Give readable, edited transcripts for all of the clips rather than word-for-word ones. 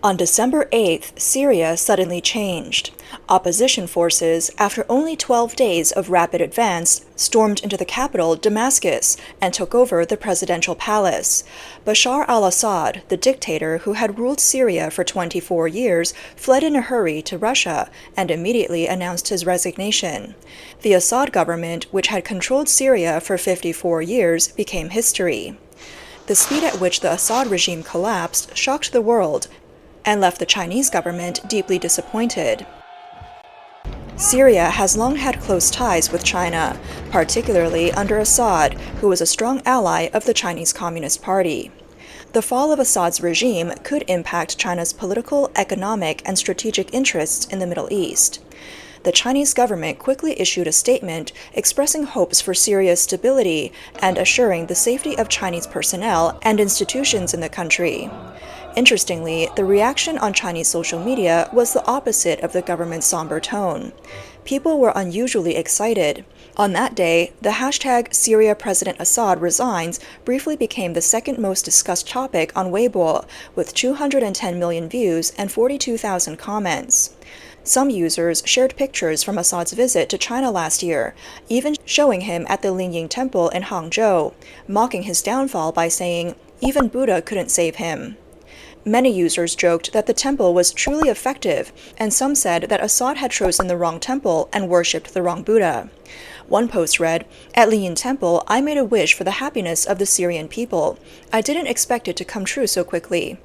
On December 8th, Syria suddenly changed. Opposition forces, after only 12 days of rapid advance, stormed into the capital, Damascus, and took over the presidential palace. Bashar al-Assad, the dictator who had ruled Syria for 24 years, fled in a hurry to Russia and immediately announced his resignation. The Assad government, which had controlled Syria for 54 years, became history. The speed at which the Assad regime collapsed shocked the world and left the Chinese government deeply disappointed. Syria has long had close ties with China, particularly under Assad, who was a strong ally of the Chinese Communist Party. The fall of Assad's regime could impact China's political, economic, and strategic interests in the Middle East. The Chinese government quickly issued a statement expressing hopes for Syria's stability and assuring the safety of Chinese personnel and institutions in the country. Interestingly, the reaction on Chinese social media was the opposite of the government's somber tone. People were unusually excited. On that day, the hashtag Syria President Assad resigns briefly became the second most discussed topic on Weibo, with 210 million views and 42,000 comments. Some users shared pictures from Assad's visit to China last year, even showing him at the Lingying Temple in Hangzhou, mocking his downfall by saying, "Even Buddha couldn't save him." Many users joked that the temple was truly effective, and some said that Assad had chosen the wrong temple and worshipped the wrong Buddha. One post read, "At Lingying Temple, I made a wish for the happiness of the Syrian people. I didn't expect it to come true so quickly."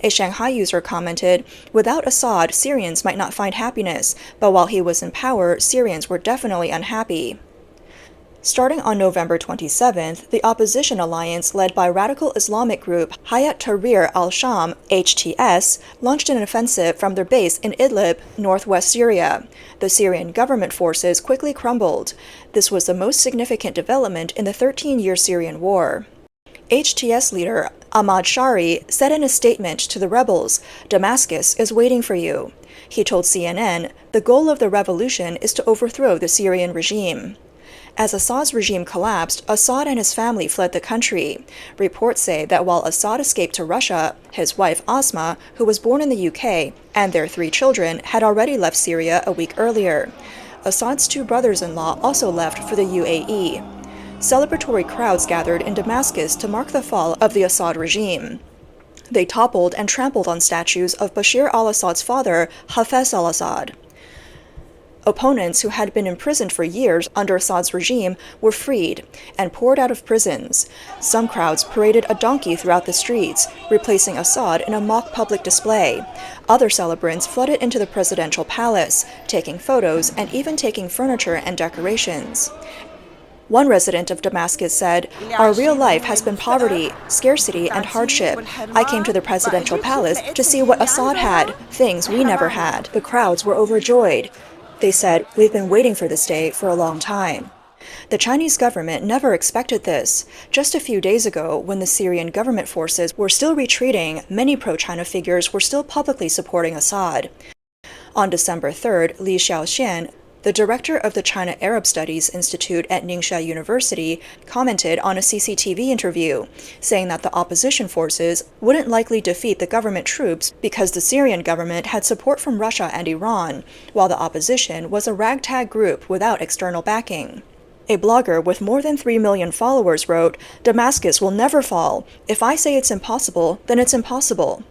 A Shanghai user commented, "Without Assad, Syrians might not find happiness, but while he was in power, Syrians were definitely unhappy." Starting on November 27th, the opposition alliance led by radical Islamic group Hayat Tahrir al-Sham (HTS) launched an offensive from their base in Idlib, northwest Syria. The Syrian government forces quickly crumbled. This was the most significant development in the 13-year Syrian war. HTS leader Ahmad Shari said in a statement to the rebels, "Damascus is waiting for you." He told CNN, "The goal of the revolution is to overthrow the Syrian regime." As Assad's regime collapsed, Assad and his family fled the country. Reports say that while Assad escaped to Russia, his wife Asma, who was born in the UK, and their 3 children had already left Syria a week earlier. Assad's 2 brothers-in-law also left for the UAE. Celebratory crowds gathered in Damascus to mark the fall of the Assad regime. They toppled and trampled on statues of Bashar al-Assad's father, Hafez al-Assad. Opponents who had been imprisoned for years under Assad's regime were freed and poured out of prisons. Some crowds paraded a donkey throughout the streets, replacing Assad in a mock public display. Other celebrants flooded into the presidential palace, taking photos and even taking furniture and decorations. One resident of Damascus said, "Our real life has been poverty, scarcity, and hardship. I came to the presidential palace to see what Assad had, things we never had." The crowds were overjoyed. They said, "We've been waiting for this day for a long time." The Chinese government never expected this. Just a few days ago, when the Syrian government forces were still retreating, many pro-China figures were still publicly supporting Assad. On December 3rd, Li Xiaoxian, the director of the China Arab Studies Institute at Ningxia University, commented on a CCTV interview, saying that the opposition forces wouldn't likely defeat the government troops because the Syrian government had support from Russia and Iran, while the opposition was a ragtag group without external backing. A blogger with more than 3 million followers wrote, "Damascus will never fall. If I say it's impossible, then it's impossible."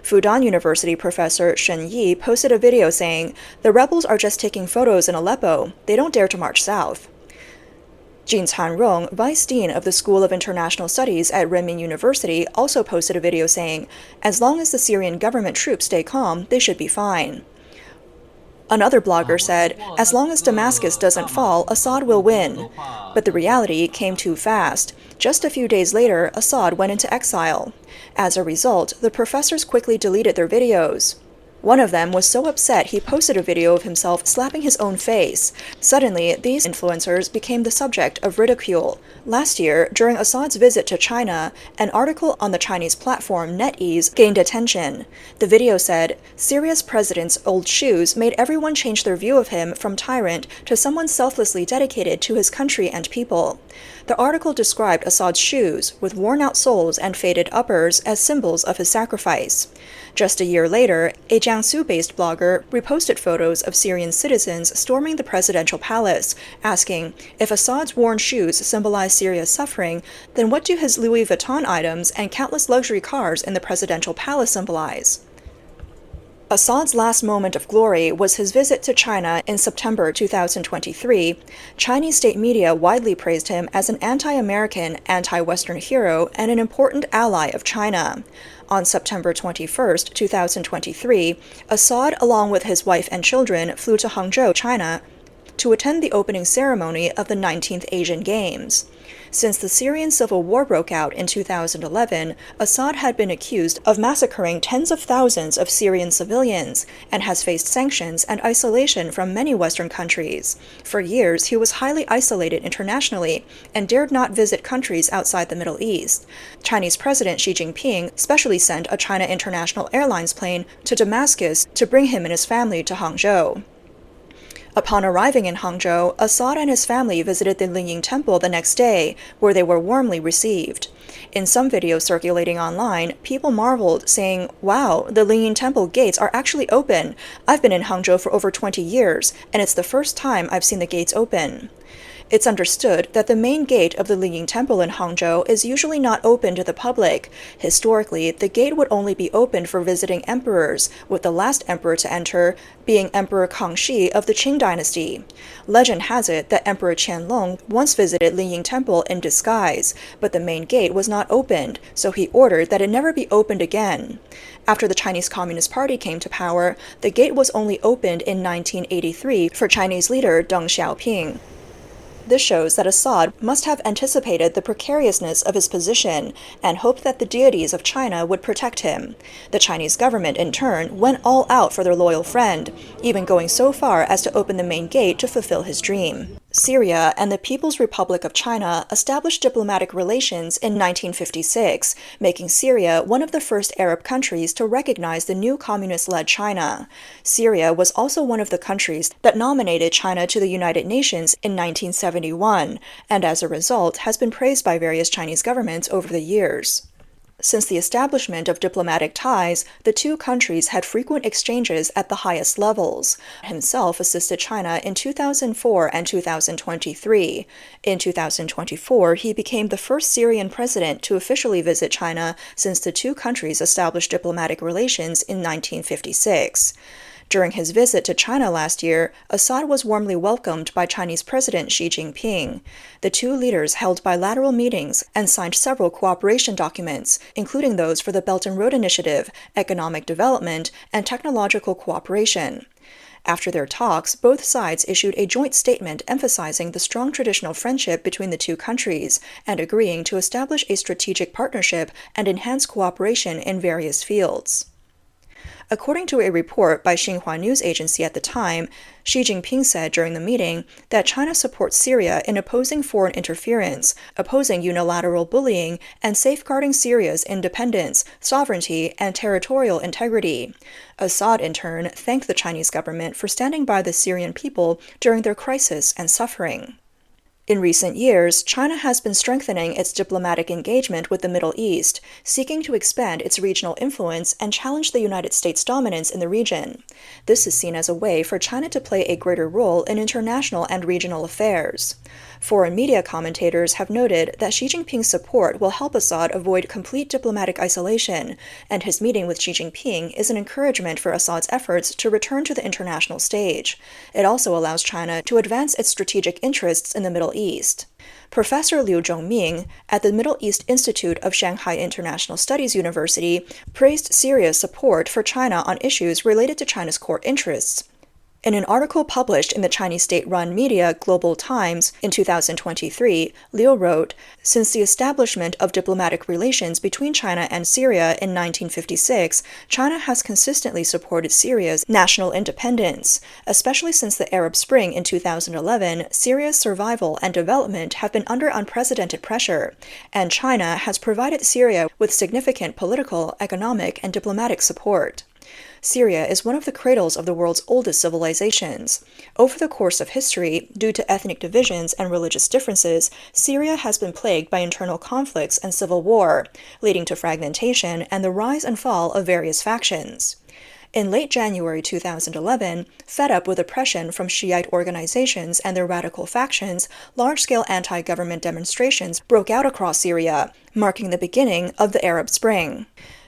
Fudan University professor Shen Yi posted a video saying, "The rebels are just taking photos in Aleppo. They don't dare to march south." Jin Canrong, vice dean of the School of International Studies at Renmin University, also posted a video saying, "As long as the Syrian government troops stay calm, they should be fine." Another blogger said, "As long as Damascus doesn't fall, Assad will win." But the reality came too fast. Just a few days later, Assad went into exile. As a result, the professors quickly deleted their videos. One of them was so upset he posted a video of himself slapping his own face. Suddenly, these influencers became the subject of ridicule. Last year, during Assad's visit to China, an article on the Chinese platform NetEase gained attention. The video said, "Syria's president's old shoes made everyone change their view of him from tyrant to someone selflessly dedicated to his country and people." The article described Assad's shoes, with worn-out soles and faded uppers, as symbols of his sacrifice. Just a year later, a Jiangsu-based blogger reposted photos of Syrian citizens storming the presidential palace, asking, if Assad's worn shoes symbolize Syria's suffering, then what do his Louis Vuitton items and countless luxury cars in the presidential palace symbolize? Assad's last moment of glory was his visit to China in September 2023. Chinese state media widely praised him as an anti-American, anti-Western hero and an important ally of China. On September 21, 2023, Assad, along with his wife and children, flew to Hangzhou, China, to attend the opening ceremony of the 19th Asian Games. Since the Syrian civil war broke out in 2011, Assad had been accused of massacring tens of thousands of Syrian civilians and has faced sanctions and isolation from many Western countries. For years, he was highly isolated internationally and dared not visit countries outside the Middle East. Chinese President Xi Jinping specially sent a China International Airlines plane to Damascus to bring him and his family to Hangzhou. Upon arriving in Hangzhou, Assad and his family visited the Lingying Temple the next day, where they were warmly received. In some videos circulating online, people marveled, saying, "Wow, the Lingying Temple gates are actually open. I've been in Hangzhou for over 20 years, and it's the first time I've seen the gates open." It's understood that the main gate of the Lingying Temple in Hangzhou is usually not open to the public. Historically, the gate would only be opened for visiting emperors, with the last emperor to enter being Emperor Kangxi of the Qing dynasty. Legend has it that Emperor Qianlong once visited Lingying Temple in disguise, but the main gate was not opened, so he ordered that it never be opened again. After the Chinese Communist Party came to power, the gate was only opened in 1983 for Chinese leader Deng Xiaoping. This shows that Assad must have anticipated the precariousness of his position and hoped that the deities of China would protect him. The Chinese government, in turn, went all out for their loyal friend, even going so far as to open the main gate to fulfill his dream. Syria and the People's Republic of China established diplomatic relations in 1956, making Syria one of the first Arab countries to recognize the new communist-led China. Syria was also one of the countries that nominated China to the United Nations in 1971, and as a result has been praised by various Chinese governments over the years. Since the establishment of diplomatic ties, the two countries had frequent exchanges at the highest levels. Himself assisted China in 2004 and 2023. In 2024, he became the first Syrian president to officially visit China since the two countries established diplomatic relations in 1956. During his visit to China last year, Assad was warmly welcomed by Chinese President Xi Jinping. The two leaders held bilateral meetings and signed several cooperation documents, including those for the Belt and Road Initiative, economic development, and technological cooperation. After their talks, both sides issued a joint statement emphasizing the strong traditional friendship between the two countries and agreeing to establish a strategic partnership and enhance cooperation in various fields. According to a report by Xinhua news agency at the time, Xi Jinping said during the meeting that China supports Syria in opposing foreign interference, opposing unilateral bullying, and safeguarding Syria's independence, sovereignty, and territorial integrity. Assad, in turn, thanked the Chinese government for standing by the Syrian people during their crisis and suffering. In recent years, China has been strengthening its diplomatic engagement with the Middle East, seeking to expand its regional influence and challenge the United States' dominance in the region. This is seen as a way for China to play a greater role in international and regional affairs. Foreign media commentators have noted that Xi Jinping's support will help Assad avoid complete diplomatic isolation, and his meeting with Xi Jinping is an encouragement for Assad's efforts to return to the international stage. It also allows China to advance its strategic interests in the Middle East. Professor Liu Zhongming at the Middle East Institute of Shanghai International Studies University praised Syria's support for China on issues related to China's core interests. In an article published in the Chinese state-run media Global Times in 2023, Liu wrote, "Since the establishment of diplomatic relations between China and Syria in 1956, China has consistently supported Syria's national independence. Especially since the Arab Spring in 2011, Syria's survival and development have been under unprecedented pressure, and China has provided Syria with significant political, economic, and diplomatic support." Syria is one of the cradles of the world's oldest civilizations. Over the course of history, due to ethnic divisions and religious differences, Syria has been plagued by internal conflicts and civil war, leading to fragmentation and the rise and fall of various factions. In late January 2011, fed up with oppression from Shiite organizations and their radical factions, large-scale anti-government demonstrations broke out across Syria, marking the beginning of the Arab Spring.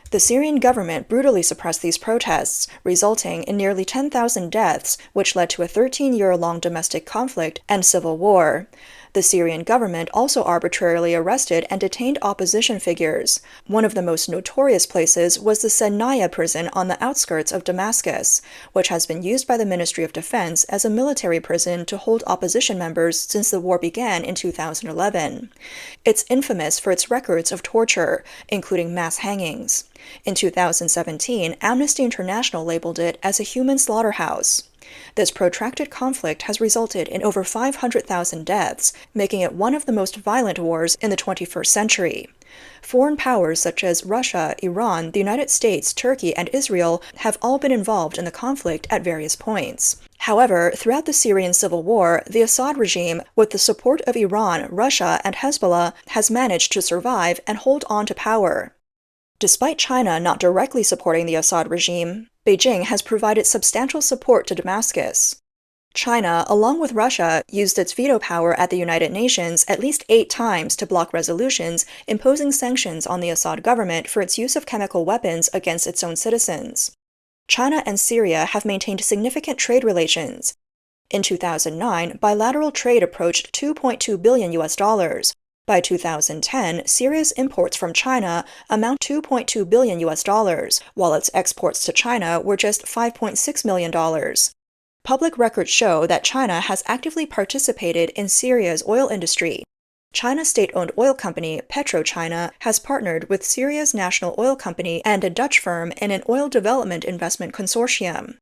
The Syrian government brutally suppressed these protests, resulting in nearly 10,000 deaths, which led to a 13-year-long domestic conflict and civil war. The Syrian government also arbitrarily arrested and detained opposition figures. One of the most notorious places was the Sednaya prison on the outskirts of Damascus, which has been used by the Ministry of Defense as a military prison to hold opposition members since the war began in 2011. It's infamous for its records of torture, including mass hangings. In 2017, Amnesty International labeled it as a human slaughterhouse. This protracted conflict has resulted in over 500,000 deaths, making it one of the most violent wars in the 21st century. Foreign powers such as Russia, Iran, the United States, Turkey, and Israel have all been involved in the conflict at various points. However, throughout the Syrian civil war, the Assad regime, with the support of Iran, Russia, and Hezbollah, has managed to survive and hold on to power. Despite China not directly supporting the Assad regime, Beijing has provided substantial support to Damascus. China, along with Russia, used its veto power at the United Nations at least 8 times to block resolutions imposing sanctions on the Assad government for its use of chemical weapons against its own citizens. China and Syria have maintained significant trade relations. In 2009, bilateral trade approached $2.2 billion. By 2010, Syria's imports from China amount to $2.2 billion, while its exports to China were just $5.6 million. Public records show that China has actively participated in Syria's oil industry. China's state-owned oil company, PetroChina, has partnered with Syria's national oil company and a Dutch firm in an oil development investment consortium.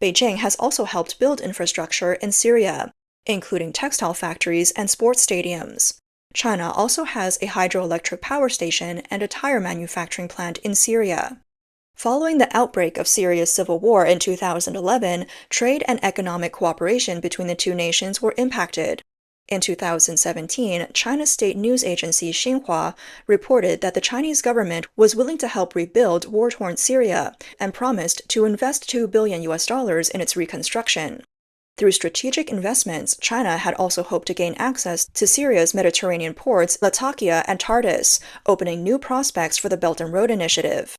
Beijing has also helped build infrastructure in Syria, including textile factories and sports stadiums. China also has a hydroelectric power station and a tire manufacturing plant in Syria. Following the outbreak of Syria's civil war in 2011, trade and economic cooperation between the two nations were impacted. In 2017, China's state news agency Xinhua reported that the Chinese government was willing to help rebuild war-torn Syria and promised to invest $2 billion in its reconstruction. Through strategic investments, China had also hoped to gain access to Syria's Mediterranean ports Latakia and Tartus, opening new prospects for the Belt and Road Initiative.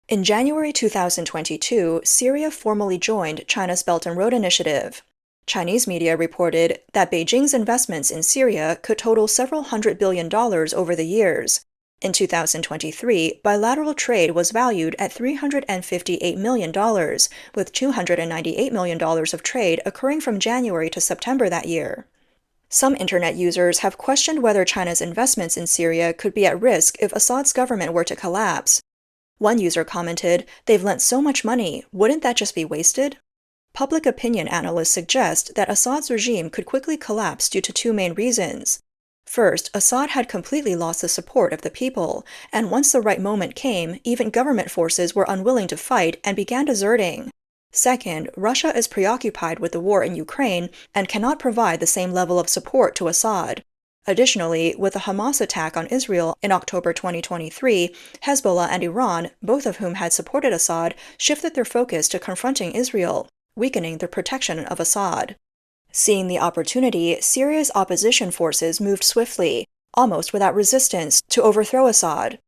In January 2022, Syria formally joined China's Belt and Road Initiative. Chinese media reported that Beijing's investments in Syria could total several $100 billion over the years. In 2023, bilateral trade was valued at $358 million, with $298 million of trade occurring from January to September that year. Some internet users have questioned whether China's investments in Syria could be at risk if Assad's government were to collapse. One user commented, "They've lent so much money, wouldn't that just be wasted?" Public opinion analysts suggest that Assad's regime could quickly collapse due to 2 main reasons. First, Assad had completely lost the support of the people, and once the right moment came, even government forces were unwilling to fight and began deserting. Second, Russia is preoccupied with the war in Ukraine and cannot provide the same level of support to Assad. Additionally, with the Hamas attack on Israel in October 2023, Hezbollah and Iran, both of whom had supported Assad, shifted their focus to confronting Israel, weakening the protection of Assad. Seeing the opportunity, Syria's opposition forces moved swiftly, almost without resistance, to overthrow Assad.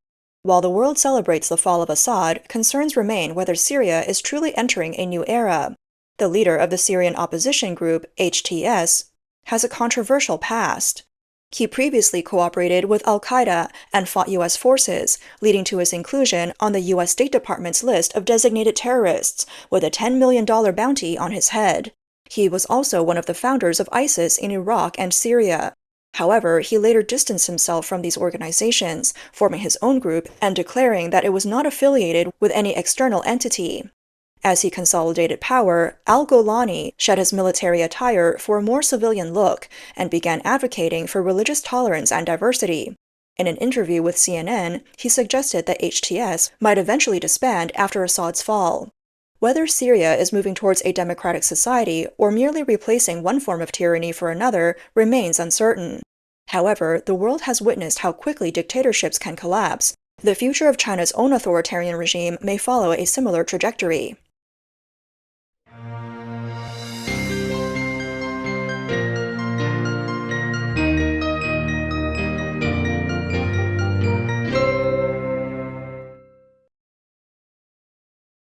While the world celebrates the fall of Assad, concerns remain whether Syria is truly entering a new era. The leader of the Syrian opposition group, HTS, has a controversial past. He previously cooperated with al-Qaeda and fought U.S. forces, leading to his inclusion on the U.S. State Department's list of designated terrorists, with a $10 million bounty on his head. He was also one of the founders of ISIS in Iraq and Syria. However, he later distanced himself from these organizations, forming his own group and declaring that it was not affiliated with any external entity. As he consolidated power, al-Golani shed his military attire for a more civilian look and began advocating for religious tolerance and diversity. In an interview with CNN, he suggested that HTS might eventually disband after Assad's fall. Whether Syria is moving towards a democratic society or merely replacing one form of tyranny for another remains uncertain. However, the world has witnessed how quickly dictatorships can collapse. The future of China's own authoritarian regime may follow a similar trajectory.